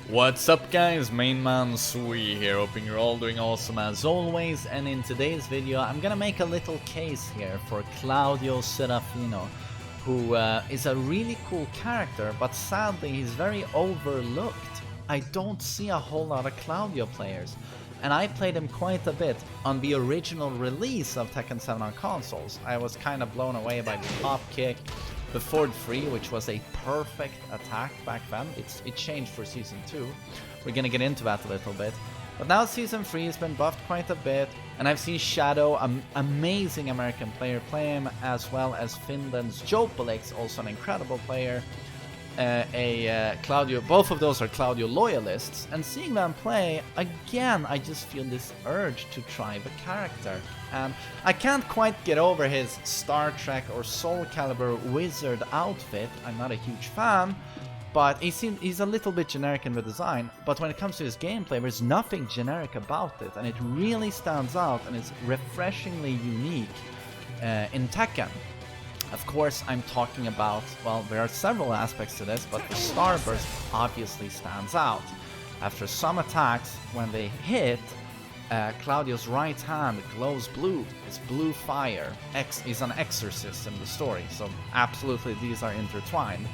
What's up guys, TheMainManSWE here, hoping you're all doing awesome as always, and in today's video I'm gonna make a little case here for Claudio Serafino, who is a really cool character, but sadly he's very overlooked. I don't see a whole lot of Claudio players, and I played him quite a bit on the original release of Tekken 7 on consoles. I was kind of blown away by the top kick, the forward 3, which was a perfect attack back then. It changed for Season 2. We're gonna get into that a little bit. But now Season 3 has been buffed quite a bit, and I've seen Shadow, an amazing American player, play him, as well as Finland's Jopelix, also an incredible player. Claudio, both of those are Claudio loyalists, and seeing them play, again, I just feel this urge to try the character. And I can't quite get over his Star Trek or Soul Calibur wizard outfit. I'm not a huge fan, but he's a little bit generic in the design, but when it comes to his gameplay, there's nothing generic about it, and it really stands out and is refreshingly unique in Tekken. Of course, I'm talking about, well, there are several aspects to this, but the Starburst obviously stands out. After some attacks, when they hit, Claudio's right hand glows blue. It's blue fire. He's an exorcist in the story, so absolutely these are intertwined.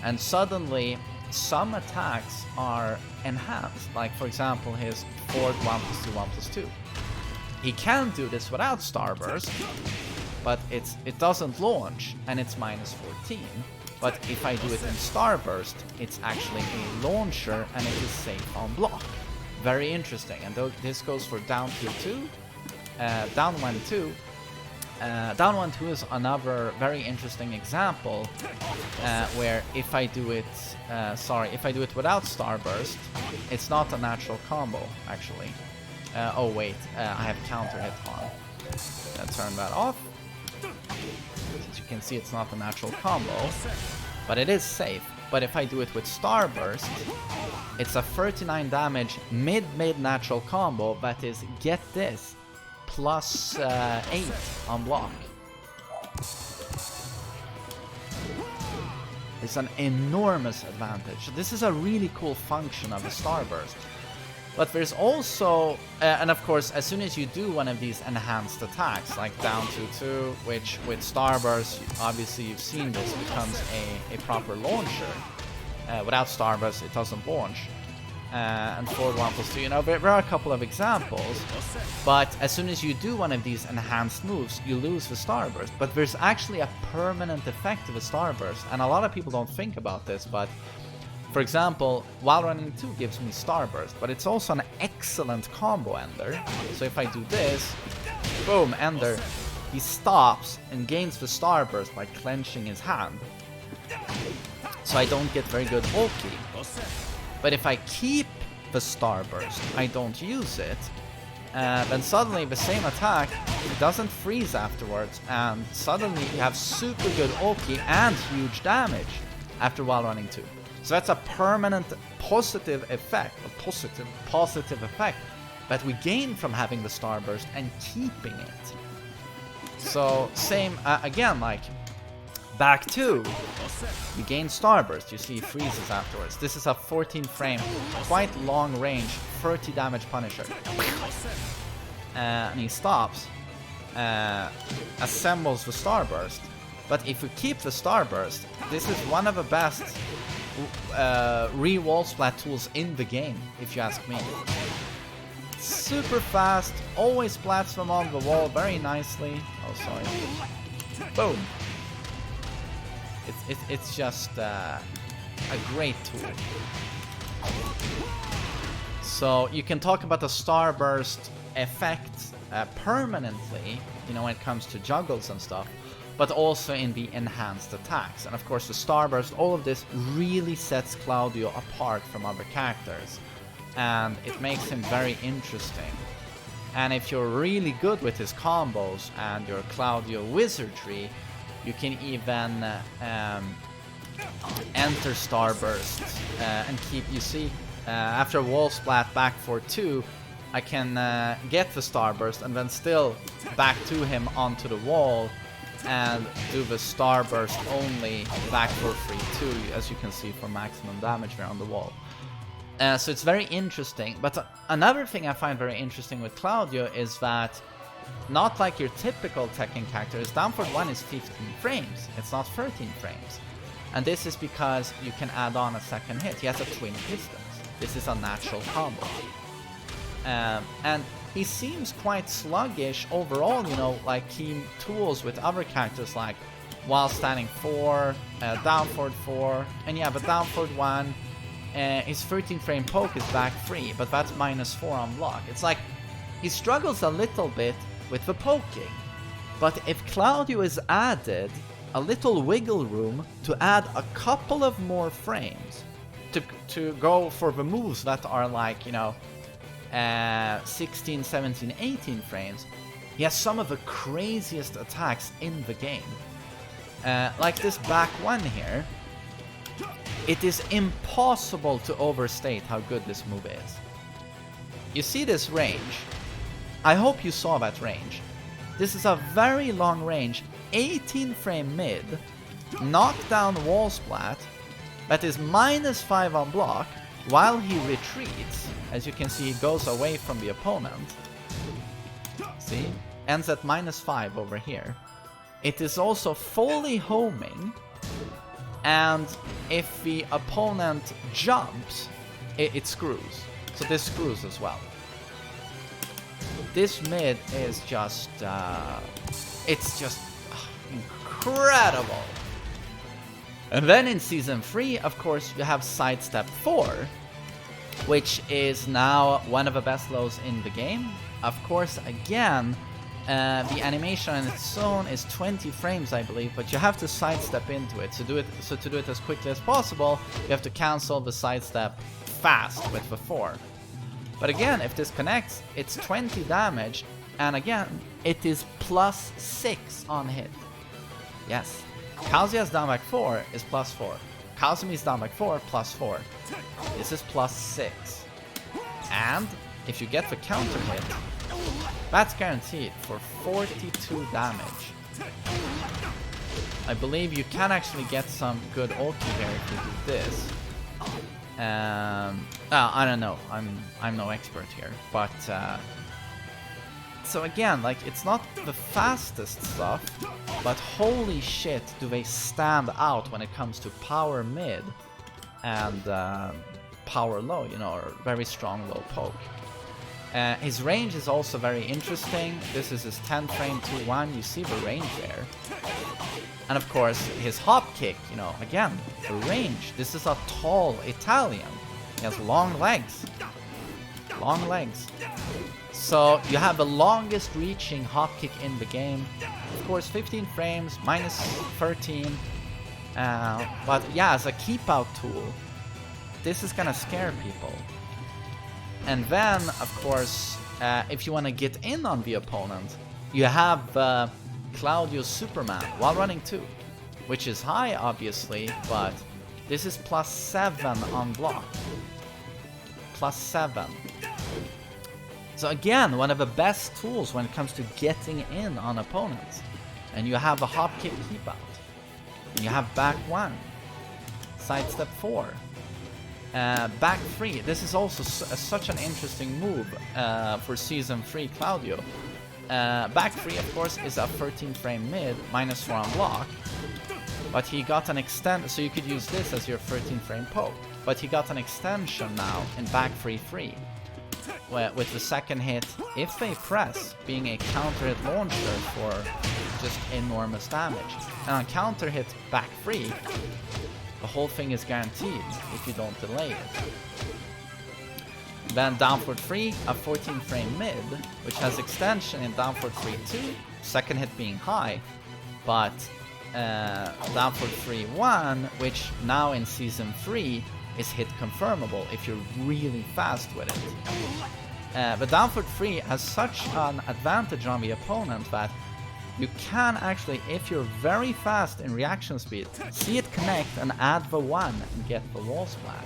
And suddenly, some attacks are enhanced, like for example his forward 1+2, 1+2. He can do this without Starburst, but it doesn't launch, and it's -14. But if I do it in Starburst, it's actually a launcher, and it is safe on block. Very interesting, and this goes for down tier 2, down 1-2. Down 1-2 is another very interesting example, where if I do it without Starburst, it's not a natural combo, actually. Oh wait, I have counter hit on. Let's turn that off. As you can see, it's not a natural combo, but it is safe. But if I do it with Starburst, it's a 39 damage mid natural combo that is, get this, +8 on block. It's an enormous advantage. This is a really cool function of the Starburst. But there's also, and of course, as soon as you do one of these enhanced attacks, like down 2-2, which with Starburst, obviously you've seen this, becomes a proper launcher. Without Starburst, it doesn't launch. And forward 1+2, you know, there are a couple of examples. But as soon as you do one of these enhanced moves, you lose the Starburst. But there's actually a permanent effect of a Starburst, and a lot of people don't think about this, but for example, while running 2 gives me Starburst, but it's also an excellent combo ender. So if I do this, boom, ender, he stops and gains the Starburst by clenching his hand. So I don't get very good ulti. But if I keep the Starburst, I don't use it, then suddenly the same attack, it doesn't freeze afterwards, and suddenly you have super good ulti and huge damage after while running 2. So that's a permanent positive effect, a positive effect that we gain from having the Starburst and keeping it. So same, again, like back 2, you gain Starburst, you see he freezes afterwards. This is a 14 frame, quite long range, 30 damage Punisher. And he stops, assembles the Starburst. But if we keep the Starburst, this is one of the best re-wall splat tools in the game, if you ask me. Super fast, always splats them on the wall very nicely. Oh, sorry. Boom. It's just a great tool. So you can talk about the Starburst effect permanently, you know, when it comes to juggles and stuff, but also in the enhanced attacks. And of course the Starburst, all of this really sets Claudio apart from other characters, and it makes him very interesting. And if you're really good with his combos and your Claudio wizardry, you can even enter Starburst and keep, you see, after wall splat back for 2, I can get the Starburst and then still back to him onto the wall and do the Starburst only back for free too, as you can see, for maximum damage there on the wall. So it's very interesting. But another thing I find very interesting with Claudio is that, not like your typical Tekken character, his down forward 1 is 15 frames. It's not 13 frames. And this is because you can add on a second hit. He has a twin pistons. This is a natural combo. And he seems quite sluggish overall, you know, like he tools with other characters like while standing 4, down forward 4, and yeah, but down forward 1, his 13 frame poke is back 3, but that's -4 on block. It's like, he struggles a little bit with the poking, but if Claudio is added a little wiggle room to add a couple of more frames to go for the moves that are like, you know, 16, 17, 18 frames, he has some of the craziest attacks in the game. Like this back 1 here, it is impossible to overstate how good this move is. You see this range? I hope you saw that range. This is a very long range, 18 frame mid, knockdown wall splat, that is -5 on block, while he retreats. As you can see, he goes away from the opponent. See? Ends at -5 over here. It is also fully homing, and if the opponent jumps, it screws. So this screws as well. This mid is just, it's just incredible. And then in Season 3, of course, you have Sidestep 4, which is now one of the best lows in the game. Of course, again, the animation on its own is 20 frames, I believe, but you have to sidestep into it. So to do it as quickly as possible, you have to cancel the sidestep fast with the 4. But again, if this connects, it's 20 damage, and again, it is +6 on hit. Yes, Kazuya's down back 4 is +4. Kazumi's down back 4, +4. This is +6. And if you get the counter hit, that's guaranteed for 42 damage. I believe you can actually get some good ulti here if you do this. I don't know. I'm no expert here, but so again, like, it's not the fastest stuff, but holy shit, do they stand out when it comes to power mid and power low, you know, or very strong low poke. His range is also very interesting. This is his 10 frame 2-1, you see the range there. And of course, his hop kick, you know, again, the range. This is a tall Italian. He has long legs. Long legs. So you have the longest reaching hop kick in the game. Of course, 15 frames, -13. But yeah, as a keep out tool, this is gonna scare people. And then, of course, if you want to get in on the opponent, you have Claudio's Superman while running 2, which is high, obviously, but this is +7 on block. +7. So again, one of the best tools when it comes to getting in on opponents. And you have a hop kick keep out. And you have back 1, sidestep 4. Back 3, this is also such an interesting move for Season 3 Claudio. Back 3, of course, is a 13 frame mid, -4 on block. But he got an extend, so you could use this as your 13 frame poke. But he got an extension now in back 3-3. With the second hit, if they press, being a counter hit launcher for just enormous damage. And on counter hit back 3, the whole thing is guaranteed if you don't delay it. Then down forward 3, a 14 frame mid, which has extension in down forward 3-2, second hit being high, but down forward 3-1, which now in Season 3 is hit confirmable if you're really fast with it. But down forward 3 has such an advantage on the opponent that you can actually, if you're very fast in reaction speed, see it connect and add the 1 and get the wall splat.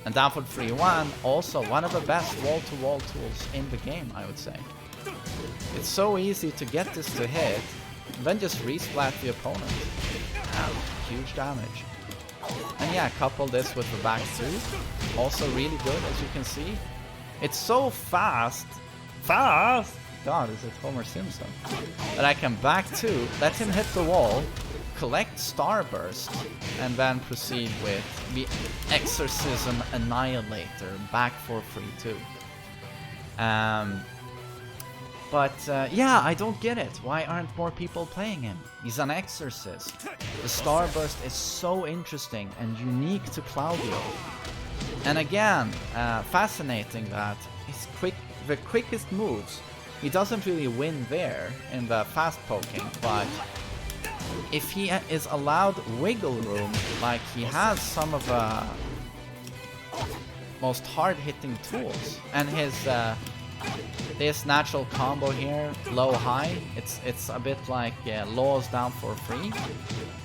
And down forward 3-1, also one of the best wall-to-wall tools in the game, I would say. It's so easy to get this to hit, and then just resplat the opponent. Huge damage. And yeah, couple this with the back 2. Also really good, as you can see. It's so fast. Fast! God, is it Homer Simpson? That I can back 2, let him hit the wall, collect Starburst, and then proceed with the Exorcism Annihilator back for free too. But yeah, I don't get it. Why aren't more people playing him? He's an exorcist. The Starburst is so interesting and unique to Claudio. And again, fascinating that the quickest moves, he doesn't really win there in the fast poking, but if he is allowed wiggle room, like he has some of the most hard-hitting tools, and his this natural combo here, low-high, it's a bit like Law's down for free,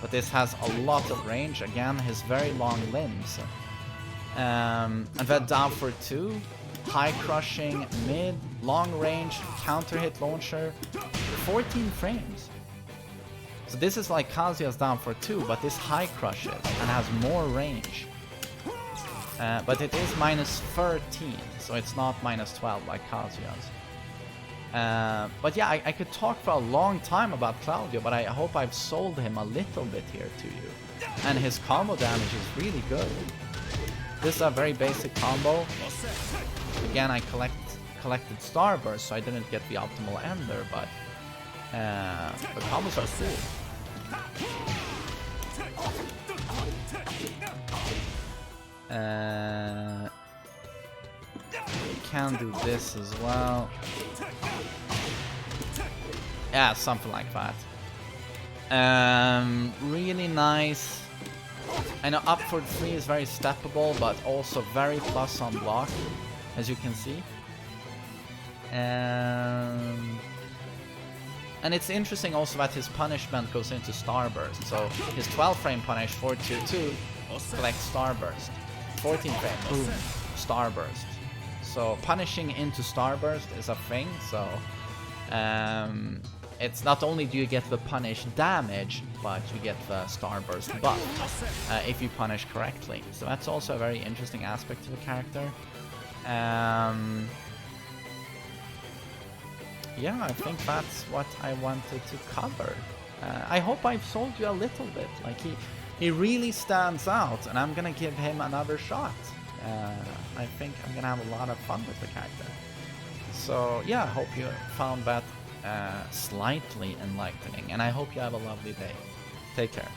but this has a lot of range. Again, his very long limbs, and then down for 2, high crushing, mid, long range, counter hit launcher, 14 frames. So this is like Kazuya's down for 2, but this high crushes and has more range. But it is minus 13, so it's not minus 12 like Kazuya's. But yeah, I could talk for a long time about Claudio, but I hope I've sold him a little bit here to you. And his combo damage is really good. This is a very basic combo. Again, I collected Starburst, so I didn't get the optimal ender, but the combos are cool. Can do this as well. Yeah, something like that. Really nice. I know up for 3 is very steppable, but also very plus on block, as you can see. And it's interesting also that his punishment goes into Starburst. So his 12 frame punish 4-2-2 collects Starburst. 14 frame, boom, Starburst. So punishing into Starburst is a thing. So it's not only do you get the punish damage, but you get the Starburst buff if you punish correctly. So that's also a very interesting aspect to the character. Yeah, I think that's what I wanted to cover. I hope I've sold you a little bit. Like he really stands out, and I'm gonna give him another shot. I think I'm gonna have a lot of fun with the character. So yeah, I hope you found that slightly enlightening, and I hope you have a lovely day. Take care.